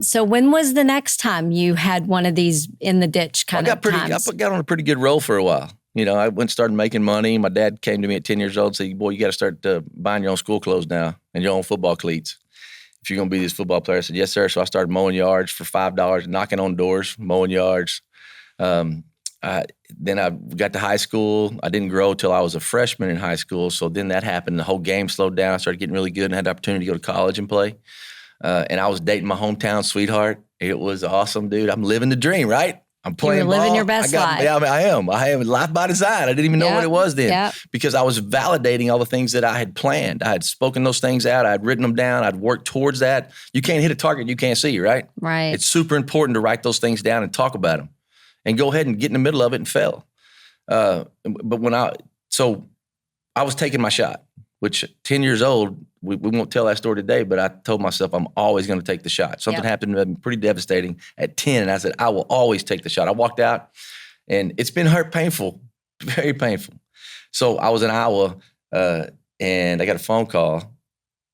So when was the next time you had one of these in the ditch kind of times? I got on a pretty good roll for a while. I went and started making money. My dad came to me at 10 years old and said, boy, you got to start buying your own school clothes now and your own football cleats if you're going to be this football player. I said, yes, sir. So I started mowing yards for $5, knocking on doors, mowing yards. Then I got to high school. I didn't grow till I was a freshman in high school. So then that happened. The whole game slowed down. I started getting really good and had the opportunity to go to college and play. And I was dating my hometown sweetheart. It was awesome, dude. I'm living the dream, right? I'm playing ball. You're living your best life. Yeah, I am life by design. I didn't even know what it was then because I was validating all the things that I had planned. I had spoken those things out. I had written them down. I'd worked towards that. You can't hit a target you can't see, right? Right. It's super important to write those things down and talk about them and go ahead and get in the middle of it and fail. But I was taking my shot, which 10 years old, we won't tell that story today, but I told myself I'm always going to take the shot. Something happened to me pretty devastating at 10, and I said, I will always take the shot. I walked out, and it's been painful, very painful. So I was in Iowa, and I got a phone call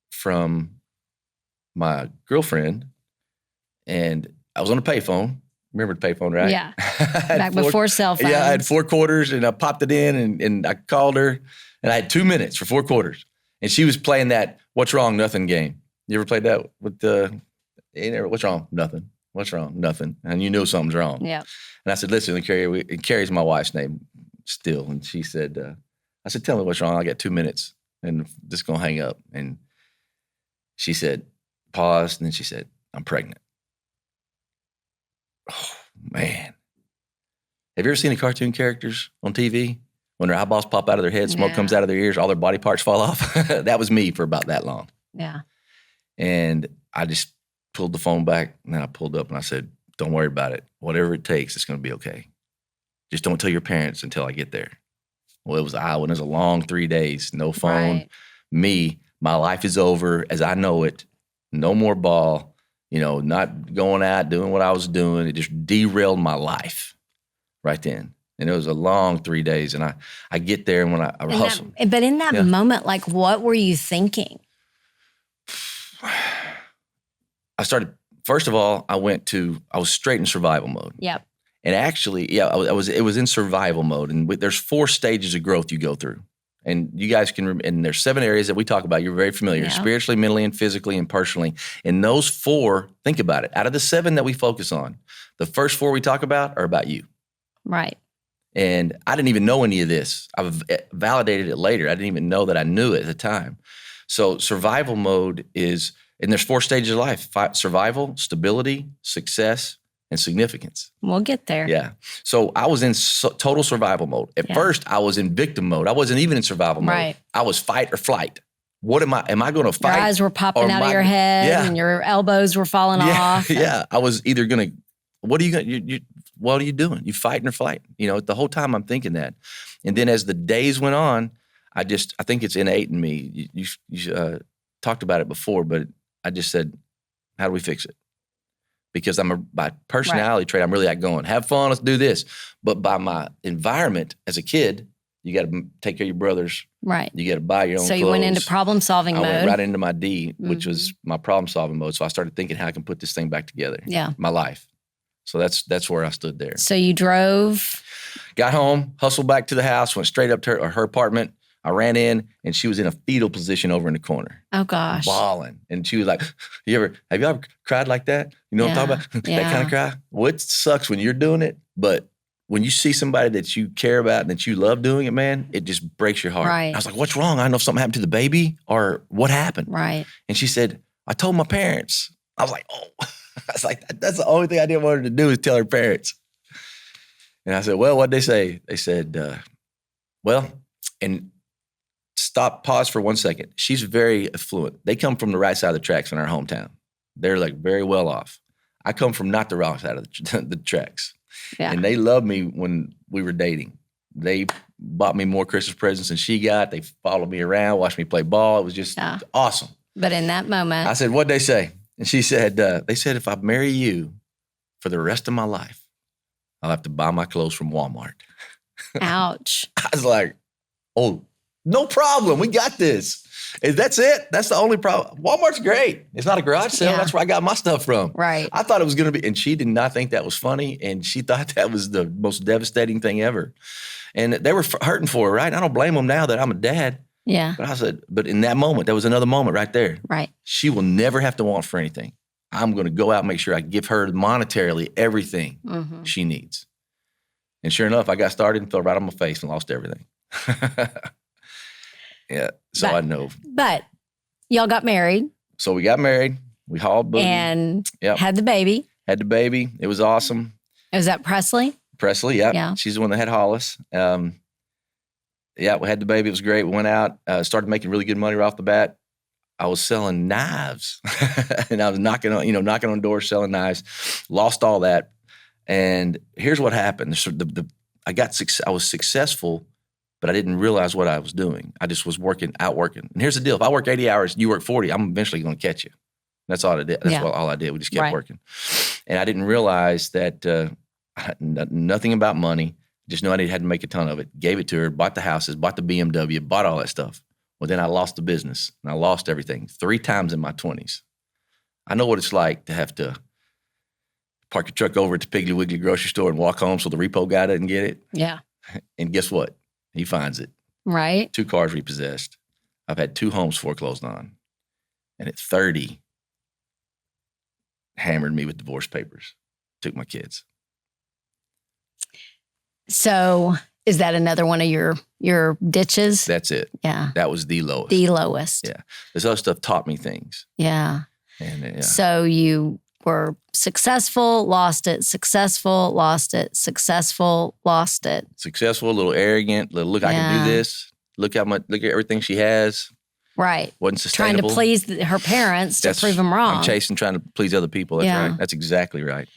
from my girlfriend, and I was on a payphone. Remember the payphone, right? Yeah, back before cell phones. Yeah, I had 4 quarters, and I popped it in, and I called her, and I had 2 minutes for 4 quarters. And she was playing that "What's Wrong, Nothing" game. You ever played that with what's wrong? Nothing. What's wrong? Nothing. And you knew something's wrong. Yeah. And I said, listen, Carrie's my wife's name still. And she said, I said, tell me what's wrong. I got 2 minutes and just going to hang up. And she said, paused, and then she said, I'm pregnant. Oh, man. Have you ever seen the cartoon characters on TV? When their eyeballs pop out of their head, smoke comes out of their ears, all their body parts fall off. That was me for about that long. Yeah. And I just pulled the phone back, and then I pulled up and I said, don't worry about it. Whatever it takes, it's going to be okay. Just don't tell your parents until I get there. Well, it was Iowa, and it was a long 3 days. No phone. Right. My life is over as I know it. No more ball. Not going out, doing what I was doing. It just derailed my life right then. And it was a long 3 days. And I get there, and when I hustle. But in that moment, like, what were you thinking? First of all, I was straight in survival mode. Yep. And actually, it was in survival mode. And there's 4 stages of growth you go through. And you guys and there's 7 areas that we talk about. You're very familiar, spiritually, mentally, and physically, and personally. And those 4, think about it. Out of the 7 that we focus on, the first 4 we talk about are about you. Right. And I didn't even know any of this. I've validated it later. I didn't even know that I knew it at the time. So survival mode and there's 4 stages of life: survival, stability, success, and significance. We'll get there. Yeah. So I was in total survival mode. At first, I was in victim mode. I wasn't even in survival mode. Right. I was fight or flight. What am I going to fight? Your eyes were popping out of your head and your elbows were falling off. Yeah. I was either going to, what are you doing? You fighting or flight? The whole time I'm thinking that. And then as the days went on, I think it's innate in me. You talked about it before, but I just said, how do we fix it? Because by personality trait, I'm really outgoing. Have fun, let's do this. But by my environment as a kid, you got to take care of your brothers. Right. You got to buy your own clothes. So you went into problem-solving mode. I went right into my D, which was my problem-solving mode. So I started thinking how I can put this thing back together. Yeah. My life. So that's where I stood there. So you drove? Got home, hustled back to the house, went straight up to her apartment. I ran in, and she was in a fetal position over in the corner. Oh, gosh. Bawling. And she was like, have you ever cried like that? You know what I'm talking about? That kind of cry? Well, it sucks when you're doing it, but when you see somebody that you care about and that you love doing it, man, it just breaks your heart. Right. I was like, what's wrong? I don't know if something happened to the baby or what happened. Right. And she said, I told my parents. I was like, oh. I was like, that's the only thing I didn't want her to do is tell her parents. And I said, well, what'd they say? They said, and pause for 1 second. She's very affluent. They come from the right side of the tracks in our hometown. They're like very well off. I come from not the wrong side of the tracks. Yeah. And they loved me when we were dating. They bought me more Christmas presents than she got. They followed me around, watched me play ball. It was just awesome. But in that moment, I said, what'd they say? And she said, they said, if I marry you for the rest of my life, I'll have to buy my clothes from Walmart. Ouch. I was like, oh, No problem. We got this. That's it. That's the only problem. Walmart's great. It's not a garage sale. Yeah. That's where I got my stuff from. Right. I thought it was going to be, and she did not think that was funny. And she thought that was the most devastating thing ever. And they were hurting for her, right? I don't blame them now that I'm a dad. Yeah. But I said, but in that moment, there was another moment right there. Right. She will never have to want for anything. I'm going to go out and make sure I give her monetarily everything she needs. And sure enough, I got started and fell right on my face and lost everything. Yeah. So I know. But y'all got married. So we got married. We hauled boogie. And had the baby. Had the baby. It was awesome. Was that Presley? Presley, yeah. She's the one that had Hollis. Yeah, we had the baby. It was great. We went out, started making really good money right off the bat. I was selling knives, and I was knocking on doors, selling knives. Lost all that, and here's what happened. So I was successful, but I didn't realize what I was doing. I just was working. And here's the deal: if I work 80 hours, you work 40, I'm eventually going to catch you. That's all I did. That's all I did. We just kept working, and I didn't realize that I had nothing about money. Just knew I had to make a ton of it. Gave it to her, bought the houses, bought the BMW, bought all that stuff. Well, then I lost the business, and I lost everything 3 times in my 20s. I know what it's like to have to park your truck over at the Piggly Wiggly grocery store and walk home so the repo guy doesn't get it. Yeah. And guess what? He finds it. Right. 2 cars repossessed. I've had 2 homes foreclosed on. And at 30, hammered me with divorce papers. Took my kids. So is that another one of your ditches? That's it. Yeah. That was the lowest. The lowest. Yeah. This other stuff taught me things. Yeah. And So you were successful, lost it, successful, lost it, successful, lost it. Successful, a little arrogant, look, I can do this. Look at everything she has. Right. Wasn't sustainable. Trying to please her parents to prove them wrong. I'm trying to please other people. That's right. That's exactly right.